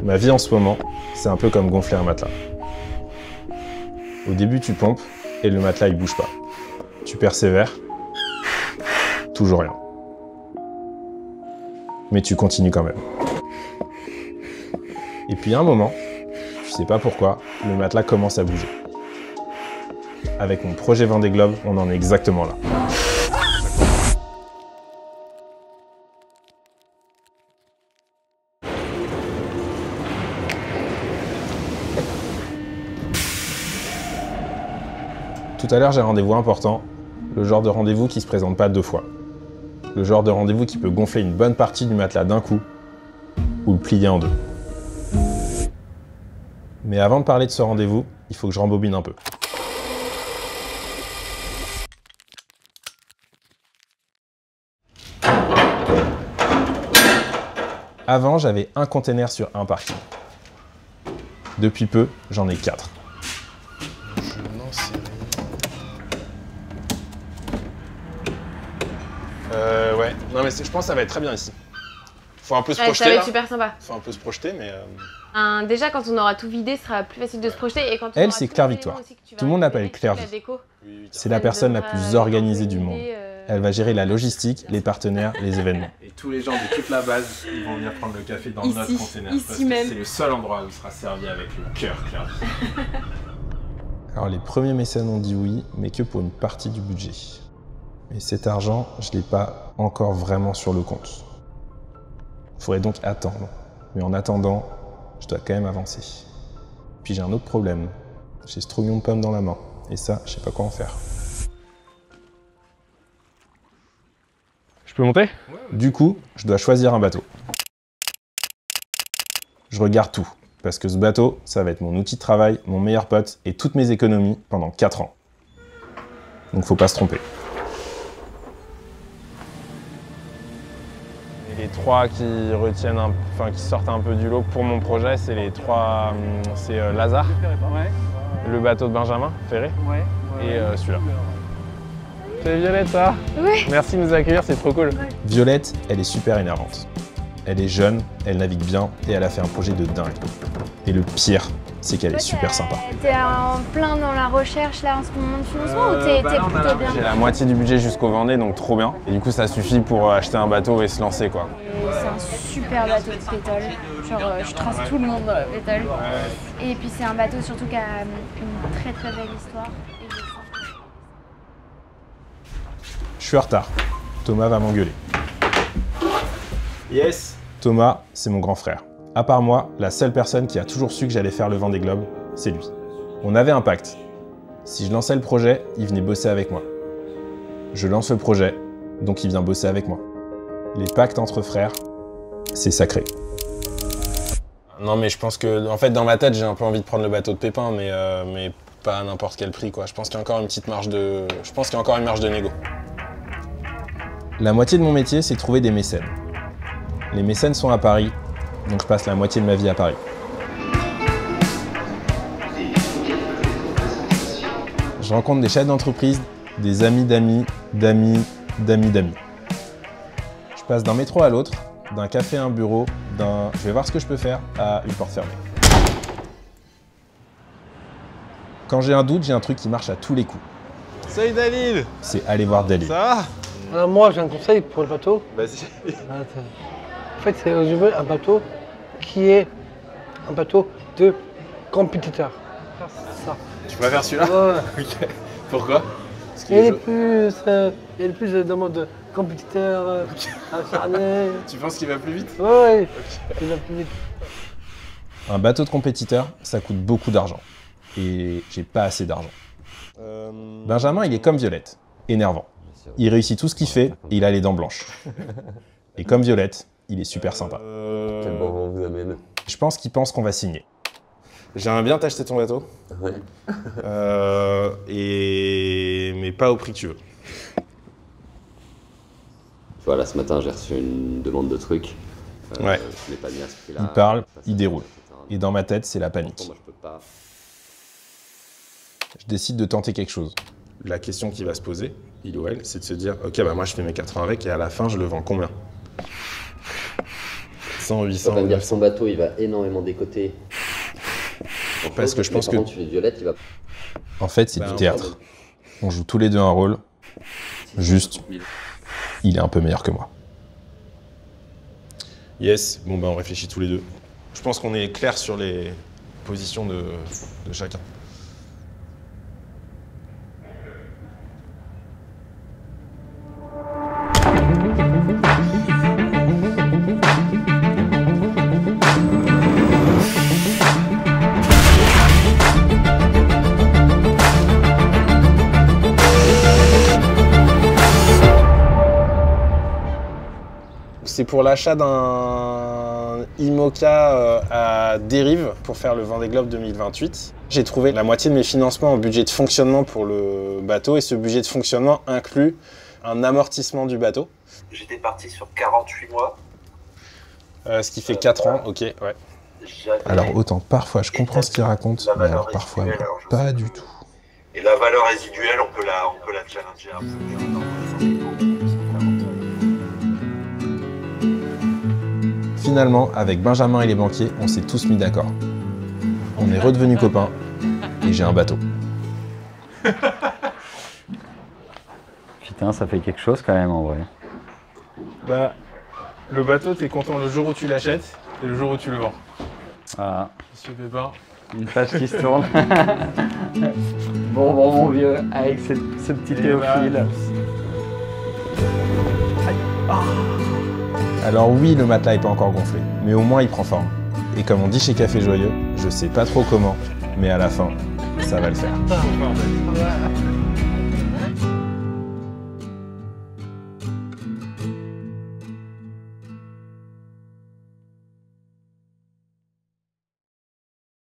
Ma vie en ce moment, c'est un peu comme gonfler un matelas. Au début, tu pompes et le matelas il bouge pas. Tu persévères, toujours rien. Mais tu continues quand même. Et puis à un moment, je sais pas pourquoi, le matelas commence à bouger. Avec mon projet Vendée Globe, on en est exactement là. Tout à l'heure, j'ai un rendez-vous important, le genre de rendez-vous qui se présente pas 2 fois. Le genre de rendez-vous qui peut gonfler une bonne partie du matelas d'un coup, ou le plier en 2. Mais avant de parler de ce rendez-vous, il faut que je rembobine un peu. Avant, j'avais un container sur un parking. Depuis peu, j'en ai 4. Ouais, non mais je pense que ça va être très bien ici. Faut un peu se projeter. Ça va être là. super sympa. Faut un peu se projeter, mais. Déjà, quand on aura tout vidé, ce sera plus facile de se projeter. Et quand Elle, c'est Claire Victoire. Tout le monde l'appelle Claire V. C'est la personne la plus organisée du monde. Elle va gérer la logistique, les partenaires, les événements. Et tous les gens de toute la base, ils vont venir prendre le café dans notre container. Ici même. C'est le seul endroit où il sera servi avec le cœur, Claire V. Alors les premiers mécènes ont dit oui, mais que pour une partie du budget. Et cet argent, je ne l'ai pas encore vraiment sur le compte. Il faudrait donc attendre. Mais en attendant, je dois quand même avancer. Puis j'ai un autre problème. J'ai ce trouillon de pomme dans la main. Et ça, je sais pas quoi en faire. Je peux monter ? Du coup, je dois choisir un bateau. Je regarde tout. Parce que ce bateau, ça va être mon outil de travail, mon meilleur pote et toutes mes économies pendant 4 ans. Donc faut pas se tromper. Les 3 qui retiennent, qui sortent un peu du lot pour mon projet, c'est les 3, c'est Lazare, le bateau de Benjamin Ferré et celui-là. C'est Violette ça ? Oui. Merci de nous accueillir, c'est trop cool. Violette, elle est super énervante. Elle est jeune, elle navigue bien et elle a fait un projet de dingue. Et le pire, c'est qu'elle est super sympa. T'es en plein dans la recherche là en ce moment de financement ou t'es plutôt bien? J'ai la moitié du budget jusqu'au Vendée, donc trop bien. Et du coup, ça suffit pour acheter un bateau et se lancer quoi. C'est un super bateau de pétole. Genre, je trace tout le monde dans la pétole. Et puis c'est un bateau surtout qui a une très très belle histoire. Je suis en retard. Thomas va m'engueuler. Yes. Thomas, c'est mon grand frère. À part moi, la seule personne qui a toujours su que j'allais faire le Vendée Globe, c'est lui. On avait un pacte. Si je lançais le projet, il venait bosser avec moi. Je lance le projet, donc il vient bosser avec moi. Les pactes entre frères, c'est sacré. Non mais je pense que, en fait, dans ma tête, j'ai un peu envie de prendre le bateau de Pépin, mais pas à n'importe quel prix, quoi. Je pense qu'il y a encore une petite marge de... Je pense qu'il y a encore une marge de négo. La moitié de mon métier, c'est trouver des mécènes. Les mécènes sont à Paris, donc je passe la moitié de ma vie à Paris. Je rencontre des chefs d'entreprise, des amis d'amis, d'amis, d'amis d'amis. Je passe d'un métro à l'autre, d'un café à un bureau, d'un « je vais voir ce que je peux faire » à une porte fermée. Quand j'ai un doute, j'ai un truc qui marche à tous les coups. Salut David! C'est aller voir Dalil. Ça va? Alors moi j'ai un conseil pour le bateau. Vas-y. En fait, je veux un bateau qui est un bateau de compétiteur. Ça. Tu préfères celui-là? Ouais. Ok. Pourquoi? Parce Il y a le plus de mode compétiteur, acharné. Tu penses qu'il va plus vite? Ouais, il va plus vite. Un bateau de compétiteur, ça coûte beaucoup d'argent. Et j'ai pas assez d'argent. Benjamin, il est comme Violette, énervant. Il réussit tout ce qu'il fait et il a les dents blanches. Et comme Violette, il est super sympa. Quel bon vent vous amène. Je pense qu'il pense qu'on va signer. J'aimerais bien t'acheter ton bateau. Ouais. Mais pas au prix que tu veux. Voilà, ce matin, j'ai reçu une demande de truc. Ouais. Je l'ai pas mis à ce prix-là. Il parle, il déroule. Et dans ma tête, c'est la panique. Moi, je peux pas. Je décide de tenter quelque chose. La question qui va se poser, il ou elle, c'est de se dire « Ok, bah moi je fais mes 80 avec et à la fin, je le vends combien ?» 700, 800. Ça veut dire que son bateau, il va énormément décoter. Parce que je pense que... Par contre, tu fais violette, il va... En fait, c'est du théâtre. On joue tous les deux un rôle. Juste, il est un peu meilleur que moi. Yes, bon ben on réfléchit tous les deux. Je pense qu'on est clair sur les positions de chacun. C'est pour l'achat d'un IMOCA à dérive pour faire le Vendée Globe 2028. J'ai trouvé la moitié de mes financements en budget de fonctionnement pour le bateau et ce budget de fonctionnement inclut un amortissement du bateau. J'étais parti sur 48 mois. Ce qui fait 4 ans, ok, ouais. Alors autant parfois je comprends ce qu'il raconte, mais alors parfois pas du tout. Et la valeur résiduelle, on peut la challenger un peu. Finalement, avec Benjamin et les banquiers, on s'est tous mis d'accord. On est redevenus copains et j'ai un bateau. Putain, ça fait quelque chose quand même en vrai. Bah, le bateau, t'es content le jour où tu l'achètes et le jour où tu le vends. Ah, Monsieur Pépin. une page qui se tourne. Bon, mon vieux, avec ce petit Théophile. Alors oui, le matelas est pas encore gonflé, mais au moins il prend forme. Et comme on dit chez Café Joyeux, je sais pas trop comment, mais à la fin, ça va le faire.